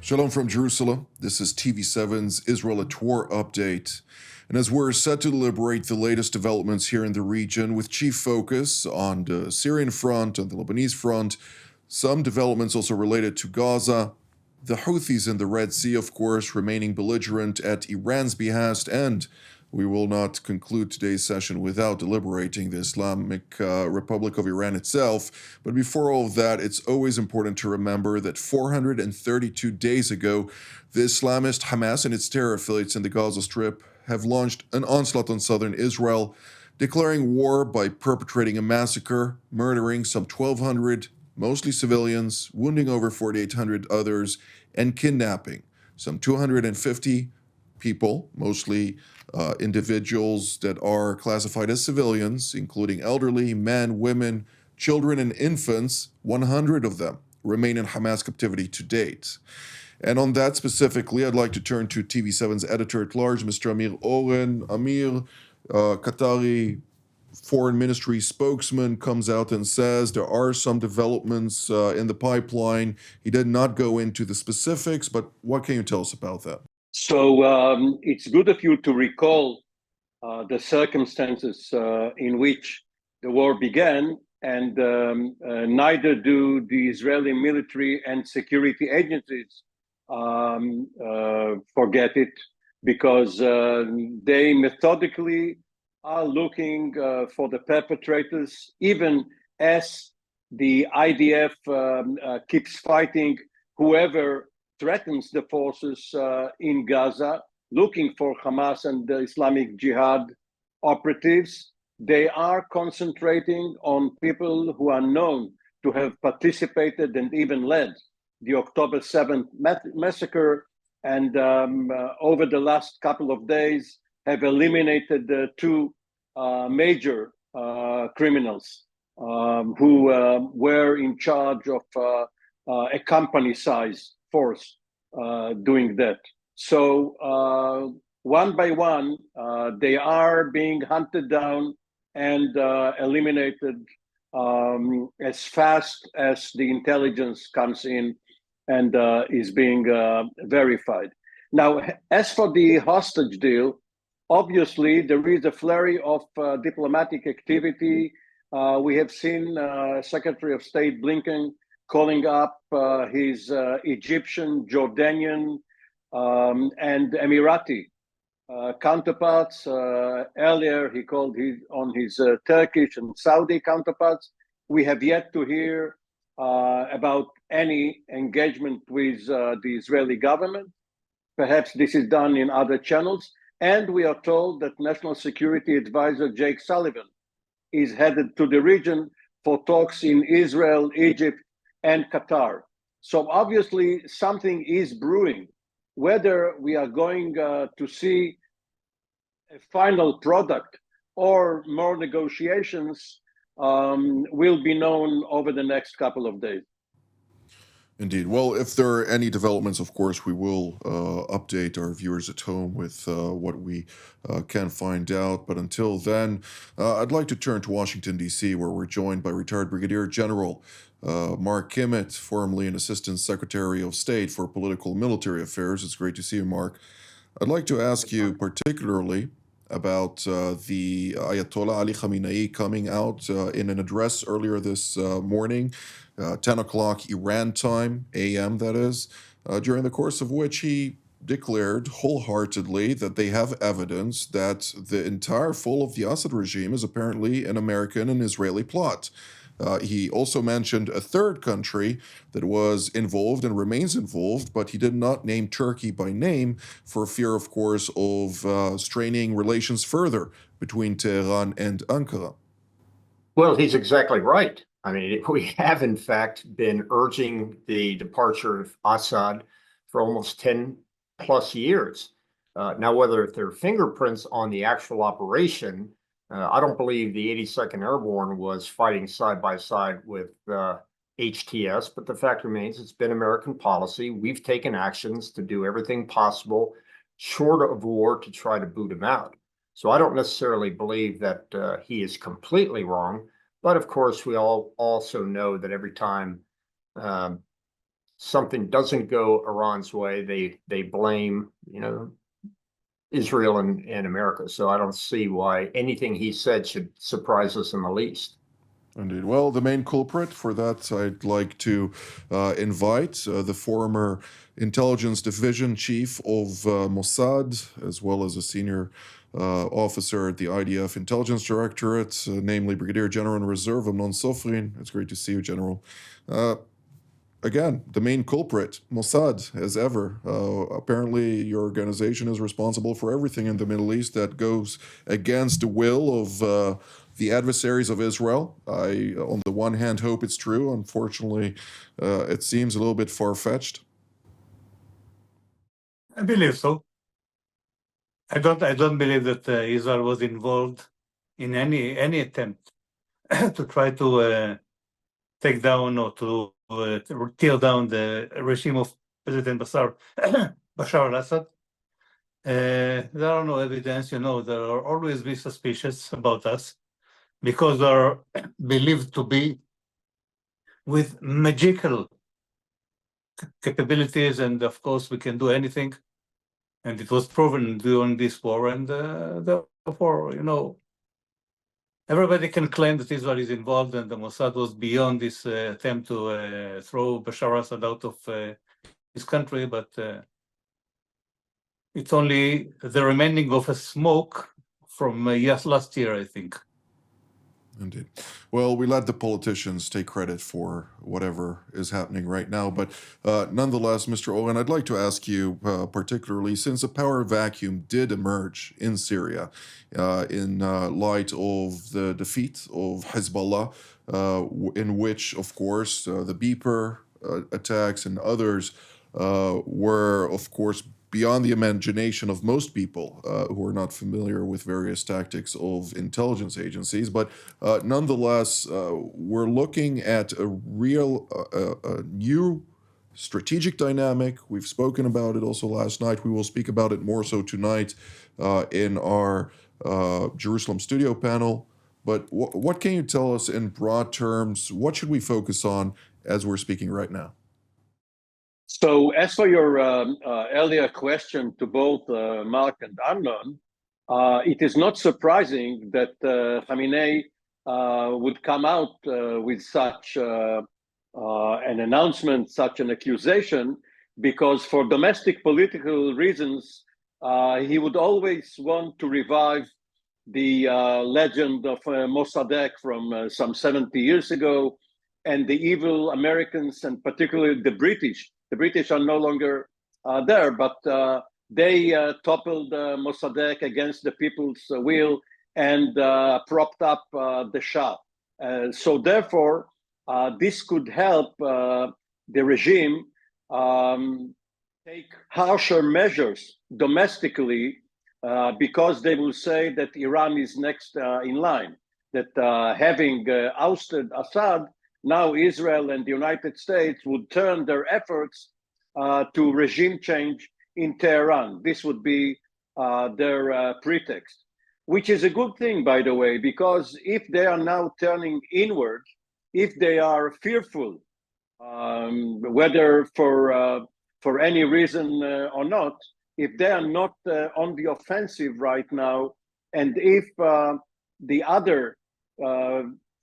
Shalom from Jerusalem. This is TV7's Israel at War update. And as we're set to deliberate the latest developments here in the region, with chief focus on the Syrian front and the Lebanese front, some developments also related to Gaza, the Houthis in the Red Sea, of course, remaining belligerent at Iran's behest, and we will not conclude today's session without deliberating the Islamic Republic of Iran itself. But before all of that, it's always important to remember that 432 days ago, the Islamist Hamas and its terror affiliates in the Gaza Strip have launched an onslaught on southern Israel, declaring war by perpetrating a massacre, murdering some 1,200, mostly civilians, wounding over 4,800 others, and kidnapping some 250 people, mostly individuals that are classified as civilians, including elderly, men, women, children, and infants. 100 of them remain in Hamas captivity to date. And on that specifically, I'd like to turn to TV7's editor-at-large, Mr. Amir Oren. Amir, Qatari Foreign Ministry spokesman, comes out and says there are some developments in the pipeline. He did not go into the specifics, but what can you tell us about that? So it's good of you to recall the circumstances in which the war began, and neither do the Israeli military and security agencies forget it, because they methodically are looking for the perpetrators, even as the IDF keeps fighting whoever threatens the forces in Gaza, looking for Hamas and the Islamic Jihad operatives. They are concentrating on people who are known to have participated and even led the October 7th massacre, and over the last couple of days have eliminated the two major criminals who were in charge of a company-size force doing that. So one by one, they are being hunted down and eliminated as fast as the intelligence comes in and is being verified. Now, as for the hostage deal, obviously there is a flurry of diplomatic activity. We have seen Secretary of State Blinken calling up his Egyptian, Jordanian, and Emirati counterparts. Earlier, he called on his Turkish and Saudi counterparts. We have yet to hear about any engagement with the Israeli government. Perhaps this is done in other channels. And we are told that National Security Advisor Jake Sullivan is headed to the region for talks in Israel, Egypt, and Qatar. So obviously something is brewing. Whether we are going to see a final product or more negotiations will be known over the next couple of days. Indeed. Well, if there are any developments, of course, we will update our viewers at home with what we can find out. But until then, I'd like to turn to Washington, D.C., where we're joined by retired Brigadier General Mark Kimmett, formerly an Assistant Secretary of State for Political and Military Affairs. It's great to see you, Mark. I'd like to ask you particularly about the Ayatollah Ali Khamenei coming out in an address earlier this morning, 10 o'clock Iran time, a.m. that is, during the course of which he declared wholeheartedly that they have evidence that the entire fall of the Assad regime is apparently an American and Israeli plot. He also mentioned a third country that was involved and remains involved, but he did not name Turkey by name for fear, of course, of straining relations further between Tehran and Ankara. Well, he's exactly right. I mean, we have, in fact, been urging the departure of Assad for almost 10 plus years. Now, whether there are fingerprints on the actual operation, I don't believe the 82nd Airborne was fighting side by side with HTS, but the fact remains it's been American policy. We've taken actions to do everything possible short of war to try to boot him out. So I don't necessarily believe that he is completely wrong. But of course, we all also know that every time something doesn't go Iran's way, they blame, Israel and America. So I don't see why anything he said should surprise us in the least. Indeed. Well, the main culprit for that, I'd like to invite the former intelligence division chief of Mossad, as well as a senior officer at the IDF Intelligence Directorate, namely Brigadier General in Reserve Amnon Sofrin. It's great to see you, General. Again, the main culprit, Mossad, as ever. Apparently, your organization is responsible for everything in the Middle East that goes against the will of the adversaries of Israel. I, on the one hand, hope it's true. Unfortunately, it seems a little bit far-fetched. I believe so. I don't believe that Israel was involved in any attempt to try to take down or to tear down the regime of President Bashar al-Assad. There are no evidence, there are always be suspicious about us because they are believed to be with magical capabilities, and of course we can do anything. And it was proven during this war, and therefore, everybody can claim that Israel is involved, and the Mossad was beyond this attempt to throw Bashar al-Assad out of his country, but it's only the remaining of a smoke from last year, I think. Indeed. Well, we let the politicians take credit for whatever is happening right now. But nonetheless, Mr. Oren, I'd like to ask you, particularly since a power vacuum did emerge in Syria in light of the defeat of Hezbollah, in which, of course, the beeper attacks and others were, of course, beyond the imagination of most people who are not familiar with various tactics of intelligence agencies. But nonetheless, we're looking at a real new strategic dynamic. We've spoken about it also last night. We will speak about it more so tonight in our Jerusalem studio panel. But what can you tell us in broad terms? What should we focus on as we're speaking right now? So, as for your earlier question to both Mark and Amnon, it is not surprising that Khamenei would come out with such an announcement, such an accusation, because for domestic political reasons, he would always want to revive the legend of Mossadegh from some 70 years ago, and the evil Americans, and particularly the British. The British are no longer there, but they toppled Mossadegh against the people's will and propped up the Shah. So therefore, this could help the regime take harsher measures domestically because they will say that Iran is next in line, that having ousted Assad, now Israel and the United States would turn their efforts to regime change in Tehran. This would be their pretext, which is a good thing, by the way, because if they are now turning inward, if they are fearful, whether for any reason or not, if they are not on the offensive right now, and if the other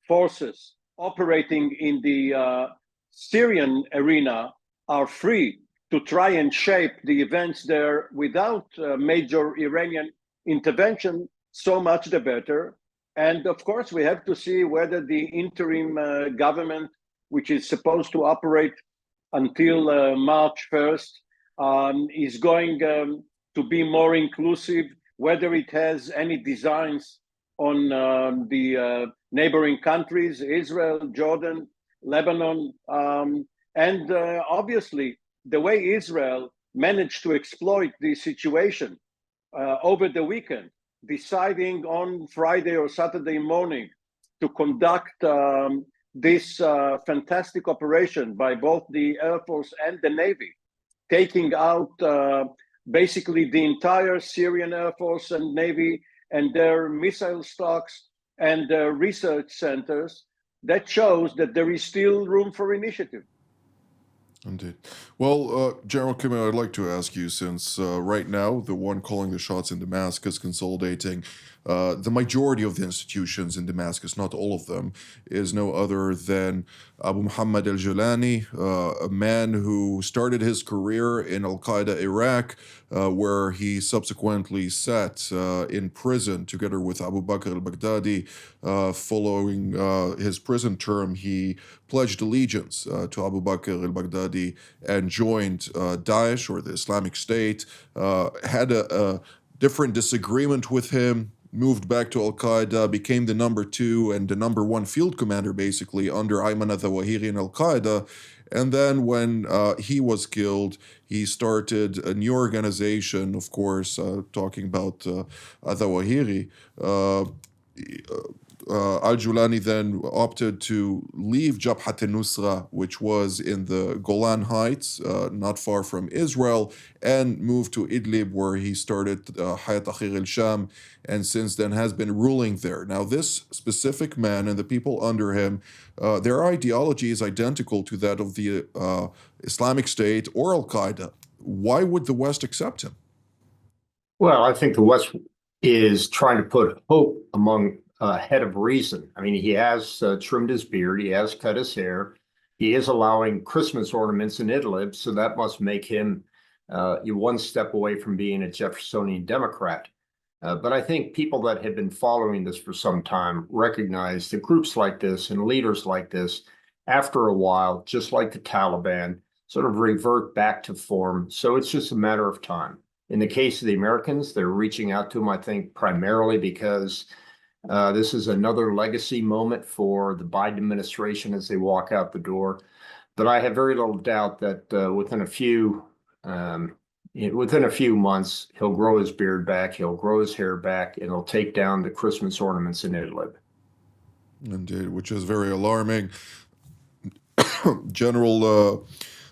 forces operating in the Syrian arena are free to try and shape the events there without major Iranian intervention, so much the better. And of course, we have to see whether the interim government, which is supposed to operate until March 1st, is going to be more inclusive, whether it has any designs on the neighboring countries, Israel, Jordan, Lebanon, and obviously the way Israel managed to exploit the situation over the weekend, deciding on Friday or Saturday morning to conduct this fantastic operation by both the Air Force and the Navy, taking out basically the entire Syrian Air Force and Navy and their missile stocks and research centers, that shows that there is still room for initiative. Indeed. Well, General Kimmel, I'd like to ask you, since right now the one calling the shots in Damascus, consolidating the majority of the institutions in Damascus, not all of them, is no other than Abu Muhammad al-Julani, a man who started his career in Al-Qaeda Iraq, where he subsequently sat in prison together with Abu Bakr al-Baghdadi. Following his prison term, he pledged allegiance to Abu Bakr al-Baghdadi and joined Daesh, or the Islamic State, had a different disagreement with him, moved back to Al-Qaeda, became the number 2 and the number 1 field commander, basically, under Ayman al-Zawahiri in Al-Qaeda. And then when he was killed, he started a new organization, of course, talking about al-Zawahiri. Al-Julani then opted to leave Jabhat al-Nusra, which was in the Golan Heights, not far from Israel, and moved to Idlib, where he started Hayat Akhir al-Sham, and since then has been ruling there. Now, this specific man and the people under him, their ideology is identical to that of the Islamic State or Al-Qaeda. Why would the West accept him? Well, I think the West is trying to put hope among head of reason. I mean, he has trimmed his beard, he has cut his hair, he is allowing Christmas ornaments in Idlib, so that must make him one step away from being a Jeffersonian Democrat. But I think people that have been following this for some time recognize that groups like this and leaders like this, after a while, just like the Taliban, sort of revert back to form. So it's just a matter of time. In the case of the Americans, they're reaching out to him, I think, primarily because this is another legacy moment for the Biden administration as they walk out the door. But I have very little doubt that within a few months, he'll grow his beard back, he'll grow his hair back, and he'll take down the Christmas ornaments in Idlib. Indeed, which is very alarming. General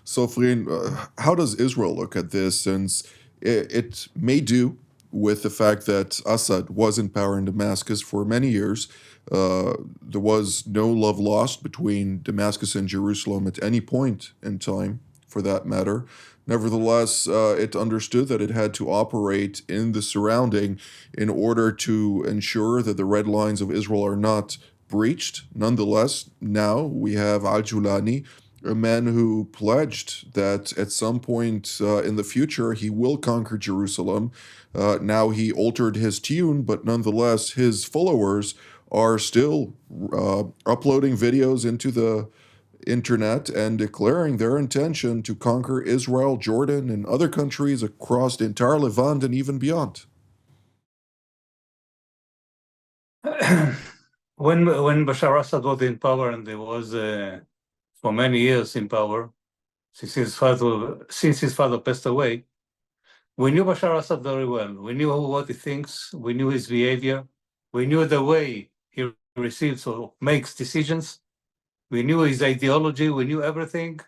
Sofrin, how does Israel look at this, since it may do with the fact that Assad was in power in Damascus for many years? There was no love lost between Damascus and Jerusalem at any point in time, for that matter. Nevertheless, it understood that it had to operate in the surrounding in order to ensure that the red lines of Israel are not breached. Nonetheless, now we have Al-Julani, a man who pledged that at some point in the future he will conquer Jerusalem. Now he altered his tune, but nonetheless his followers are still uploading videos into the internet and declaring their intention to conquer Israel, Jordan, and other countries across the entire Levant and even beyond. When Bashar Assad was in power, and he was for many years in power, since his father passed away, we knew Bashar Assad very well. We knew what he thinks, we knew his behavior, we knew the way he receives or makes decisions, we knew his ideology, we knew everything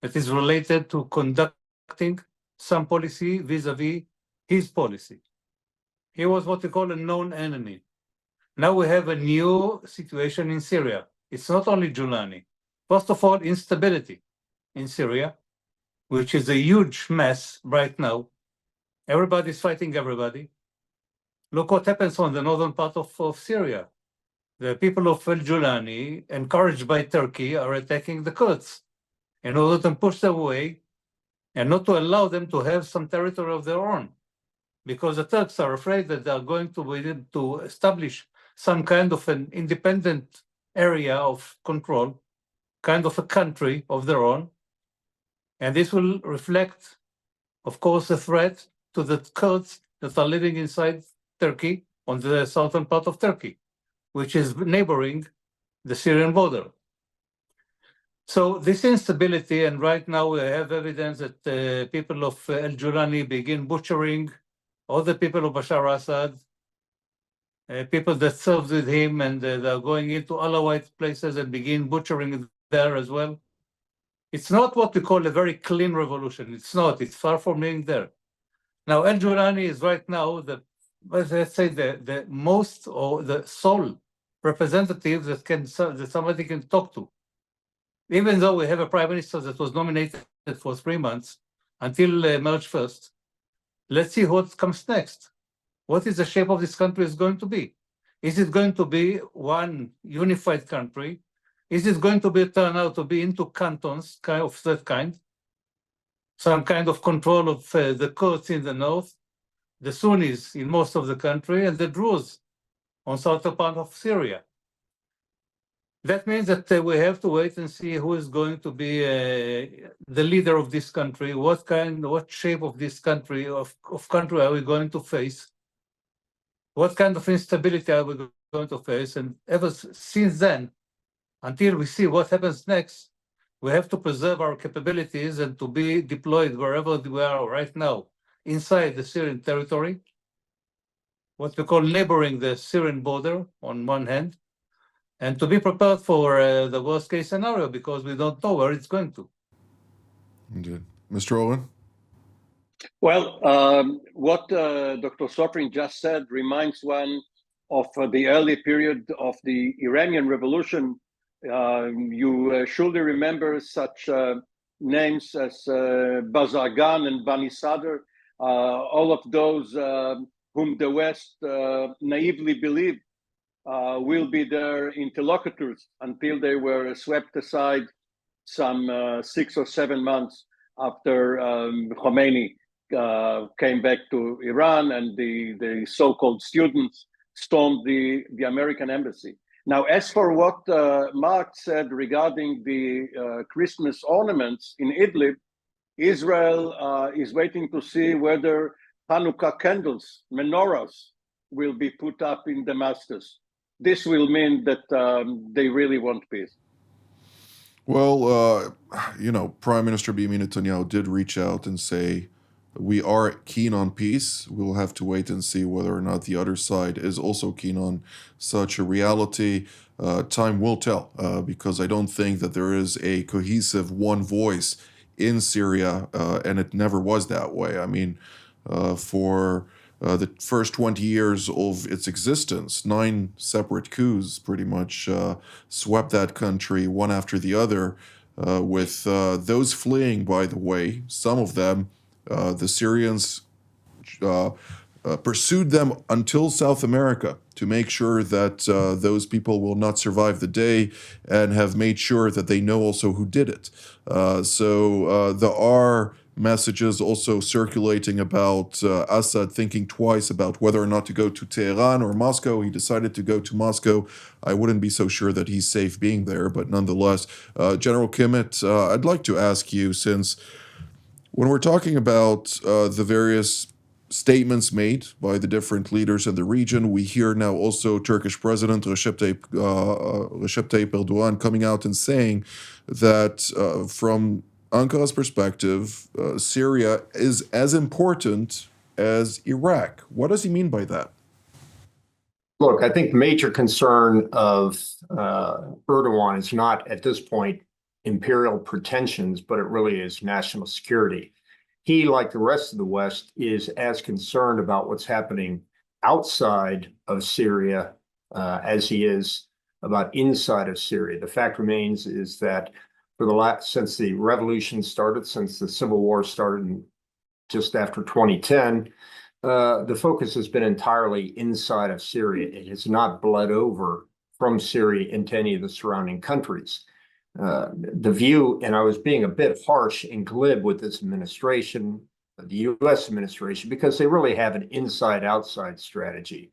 that is related to conducting some policy vis-a-vis his policy. He was what we call a known enemy. Now we have a new situation in Syria. It's not only Julani. First of all, instability in Syria, which is a huge mess right now. Everybody's fighting everybody. Look what happens on the northern part of Syria. The people of Julani, encouraged by Turkey, are attacking the Kurds in order to push them away and not to allow them to have some territory of their own, because the Turks are afraid that they are going to be able to establish some kind of an independent area of control, kind of a country of their own. And this will reflect, of course, a threat to the Kurds that are living inside Turkey, on the southern part of Turkey, which is neighboring the Syrian border. So this instability, and right now we have evidence that the people of Al-Julani begin butchering all the people of Bashar Assad, people that served with him, and they're going into Alawite places and begin butchering there as well. It's not what we call a very clean revolution. It's not. It's far from being there. Now, Al-Julani is right now let's say the most, or the sole representative that somebody can talk to. Even though we have a prime minister that was nominated for 3 months until March 1st. Let's see what comes next. What is the shape of this country is going to be? Is it going to be one unified country? Is it going to be turn out to be into cantons, kind of that kind? Some kind of control of the Kurds in the north, the Sunnis in most of the country, and the Druze on southern part of Syria. That means that we have to wait and see who is going to be the leader of this country, what shape of this country, of country are we going to face, what kind of instability are we going to face, and ever since then, until we see what happens next, we have to preserve our capabilities and to be deployed wherever we are right now, inside the Syrian territory, what we call neighboring the Syrian border on one hand, and to be prepared for the worst case scenario, because we don't know where it's going to. Indeed. Mr. Owen? Well, what Dr. Sofrin just said reminds one of the early period of the Iranian Revolution. You surely remember such names as Bazargan and Bani Sadr, all of those whom the West naively believed will be their interlocutors until they were swept aside some 6 or 7 months after Khomeini came back to Iran and the so-called students stormed the American embassy. Now, as for what Mark said regarding the Christmas ornaments in Idlib, Israel is waiting to see whether Hanukkah candles, menorahs, will be put up in Damascus. This will mean that they really want peace. Well, Prime Minister Benjamin Netanyahu did reach out and say, we are keen on peace. We'll have to wait and see whether or not the other side is also keen on such a reality. Time will tell, because I don't think that there is a cohesive one voice in Syria, and it never was that way. I mean, for the first 20 years of its existence, 9 separate coups pretty much swept that country one after the other, with those fleeing, by the way, some of them, the Syrians pursued them until South America to make sure that those people will not survive the day, and have made sure that they know also who did it. So there are messages also circulating about Assad thinking twice about whether or not to go to Tehran or Moscow. He decided to go to Moscow. I wouldn't be so sure that he's safe being there, but nonetheless, General Kimmett, I'd like to ask you, since when we're talking about the various statements made by the different leaders in the region, we hear now also Turkish President Recep Tayyip Erdogan coming out and saying that from Ankara's perspective, Syria is as important as Iraq. What does he mean by that? Look, I think the major concern of Erdogan is not, at this point, imperial pretensions, but it really is national security. He, like the rest of the West, is as concerned about what's happening outside of Syria as he is about inside of Syria. The fact remains is that since the revolution started, since the civil war started just after 2010, the focus has been entirely inside of Syria. It has not bled over from Syria into any of the surrounding countries. The view, and I was being a bit harsh and glib with this administration, the U.S. administration, because they really have an inside-outside strategy.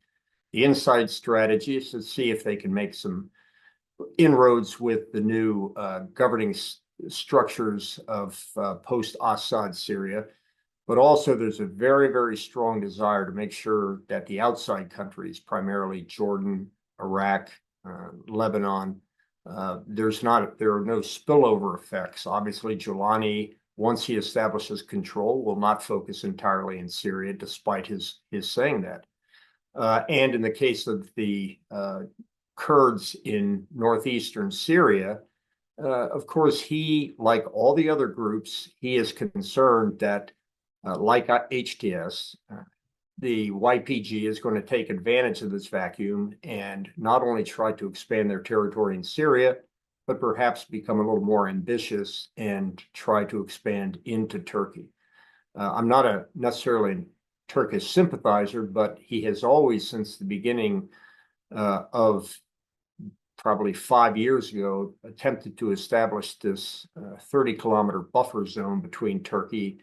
The inside strategy is to see if they can make some inroads with the new governing structures of post-Assad Syria. But also there's a very, very strong desire to make sure that the outside countries, primarily Jordan, Iraq, Lebanon, there are no spillover effects. Obviously, Julani, once he establishes control, will not focus entirely in Syria, despite his saying that. And in the case of the Kurds in northeastern Syria, of course, he, like all the other groups, he is concerned that, like HTS, the YPG is going to take advantage of this vacuum and not only try to expand their territory in Syria, but perhaps become a little more ambitious and try to expand into Turkey. I'm not necessarily a Turkish sympathizer, but he has always, since the beginning of probably 5 years ago, attempted to establish this 30-kilometer buffer zone between Turkey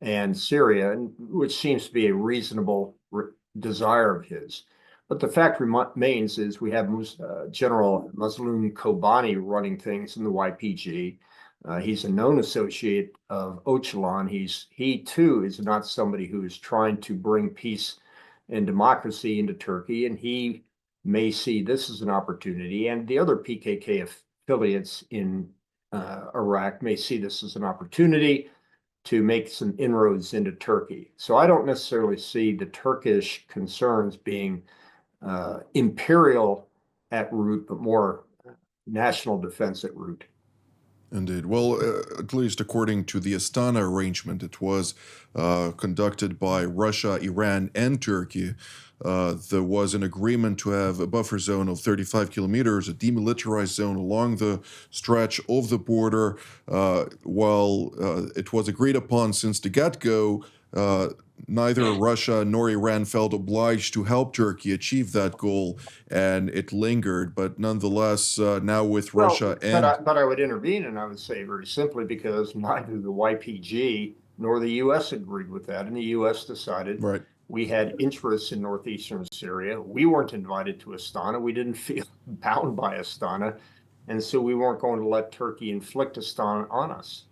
and Syria, which seems to be a reasonable desire of his. But the fact remains is we have General Mazloum Kobani running things in the YPG. He's a known associate of Öcalan. He too is not somebody who is trying to bring peace and democracy into Turkey, and he may see this as an opportunity, and the other PKK affiliates in Iraq may see this as an opportunity to make some inroads into Turkey. So I don't necessarily see the Turkish concerns being imperial at root, but more national defense at root. Indeed. Well, at least according to the Astana arrangement, it was conducted by Russia, Iran, and Turkey. There was an agreement to have a buffer zone of 35 kilometers, a demilitarized zone along the stretch of the border. While it was agreed upon since the get-go, neither Russia nor Iran felt obliged to help Turkey achieve that goal, and it lingered. But nonetheless, now with Russia But I would intervene, and I would say very simply because neither the YPG nor the U.S. agreed with that, and the U.S. decided right. we had interests in northeastern Syria. We weren't invited to Astana. We didn't feel bound by Astana, and so we weren't going to let Turkey inflict Astana on us.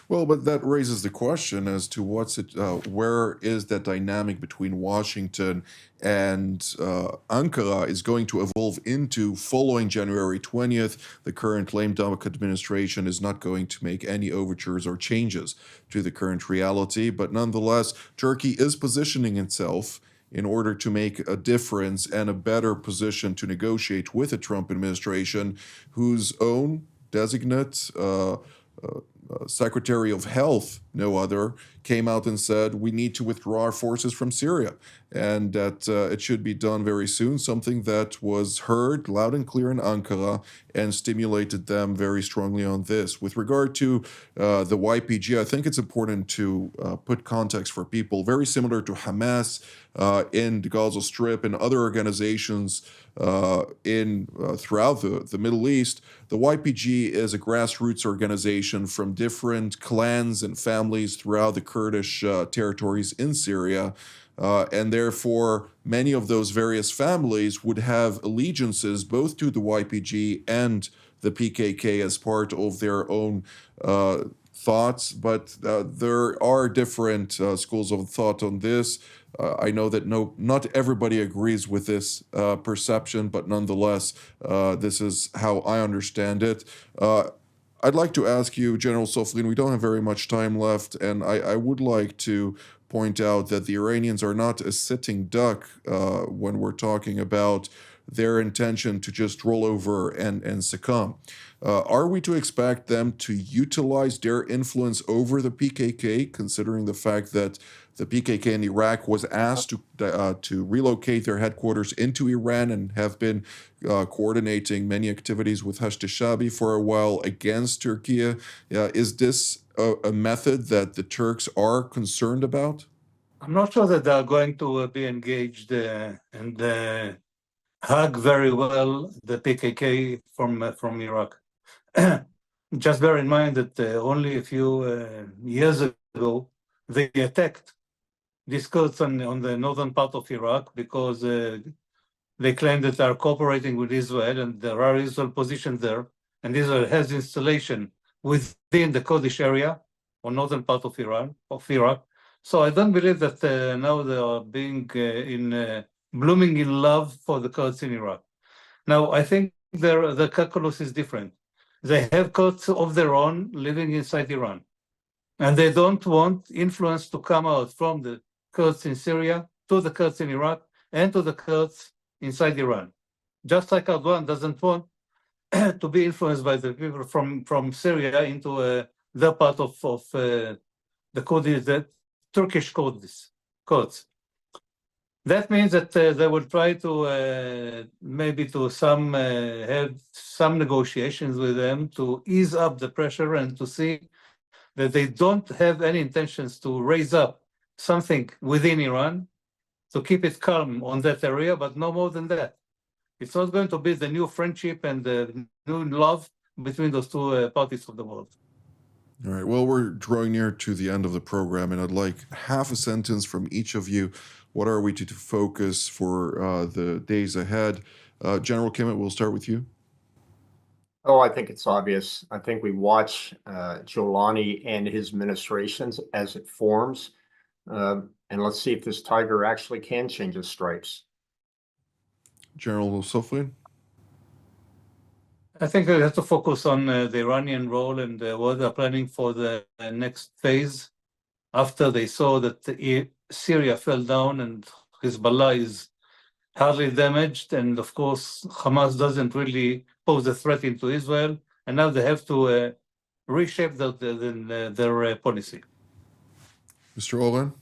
Well, but that raises the question as to where is that dynamic between Washington and Ankara is going to evolve into following January 20th. The current lame duck administration is not going to make any overtures or changes to the current reality, but nonetheless, Turkey is positioning itself in order to make a difference and a better position to negotiate with the Trump administration, whose own designate Secretary of Health, no other, came out and said we need to withdraw our forces from Syria, and that it should be done very soon, something that was heard loud and clear in Ankara and stimulated them very strongly on this. With regard to the YPG, I think it's important to put context for people. Very similar to Hamas in the Gaza Strip and other organizations throughout the Middle East, the YPG is a grassroots organization from different clans and families throughout the Kurdish territories in Syria. And therefore, many of those various families would have allegiances both to the YPG and the PKK as part of their own thoughts. But there are different schools of thought on this. I know that not everybody agrees with this perception, but nonetheless, this is how I understand it. I'd like to ask you, General Soflin, we don't have very much time left, and I would like to point out that the Iranians are not a sitting duck when we're talking about their intention to just roll over and succumb. Are we to expect them to utilize their influence over the PKK, considering the fact that the PKK in Iraq was asked to relocate their headquarters into Iran and have been coordinating many activities with Hashd-e-Shabi for a while against Turkey? Is this a method that the Turks are concerned about? I'm not sure that they are going to be engaged and hug very well the PKK from Iraq. Just bear in mind that only a few years ago, they attacked these Kurds on the northern part of Iraq because they claim that they are cooperating with Israel, and there are Israel positions there, and Israel has installation within the Kurdish area or northern part of Iraq. So I don't believe that now they are being blooming in love for the Kurds in Iraq. Now, I think the calculus is different. They have Kurds of their own living inside Iran, and they don't want influence to come out from the Kurds in Syria to the Kurds in Iraq and to the Kurds inside Iran. Just like Erdogan doesn't want to be influenced by the people from Syria into their part of the Kurdish, the Turkish Kurds. That means that they will try to maybe to have some negotiations with them to ease up the pressure and to see that they don't have any intentions to raise up something within Iran, to keep it calm on that area, but no more than that. It's not going to be the new friendship and the new love between those two parties of the world. All right. Well, we're drawing near to the end of the program, and I'd like half a sentence from each of you. What are we to focus for the days ahead? General Kimmett, we'll start with you. Oh, I think it's obvious. I think we watch Julani and his administrations as it forms, and let's see if this tiger actually can change its stripes. General Soflin? I think we have to focus on the Iranian role and what they're planning for the next phase after they saw that Syria fell down and Hezbollah is hardly damaged, and of course Hamas doesn't really pose a threat into Israel, and now they have to reshape their policy. Mr. Oren?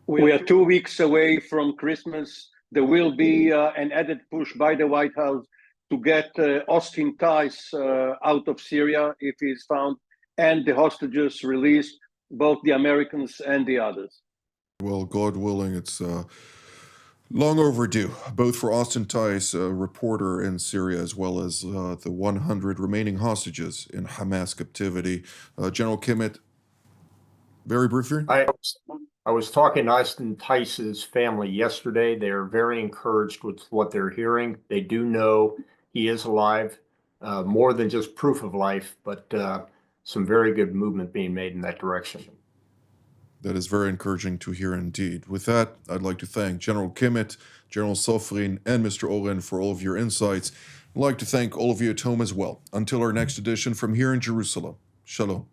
We are 2 weeks away from Christmas. There will be an added push by the White House to get Austin Tice out of Syria if he is found, and the hostages released, both the Americans and the others. Well, God willing, it's long overdue, both for Austin Tice, a reporter in Syria, as well as the 100 remaining hostages in Hamas captivity. General Kimmett, very briefly. I was talking to Austin Tice's family yesterday. They're very encouraged with what they're hearing. They do know he is alive, more than just proof of life, but some very good movement being made in that direction. That is very encouraging to hear indeed. With that, I'd like to thank General Kimmett, General Sofrin, and Mr. Oren for all of your insights. I'd like to thank all of you at home as well. Until our next edition from here in Jerusalem. Shalom.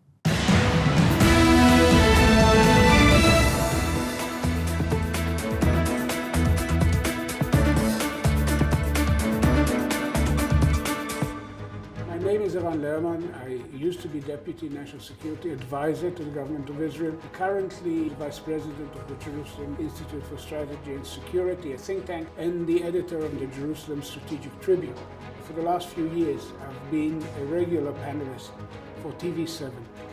I used to be Deputy National Security Advisor to the Government of Israel, currently Vice President of the Jerusalem Institute for Strategy and Security, a think tank, and the editor of the Jerusalem Strategic Tribune. For the last few years, I've been a regular panelist for TV7,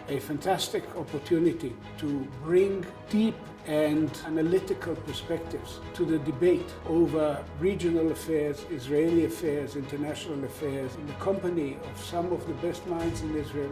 a fantastic opportunity to bring deep and analytical perspectives to the debate over regional affairs, Israeli affairs, international affairs, in the company of some of the best minds in Israel.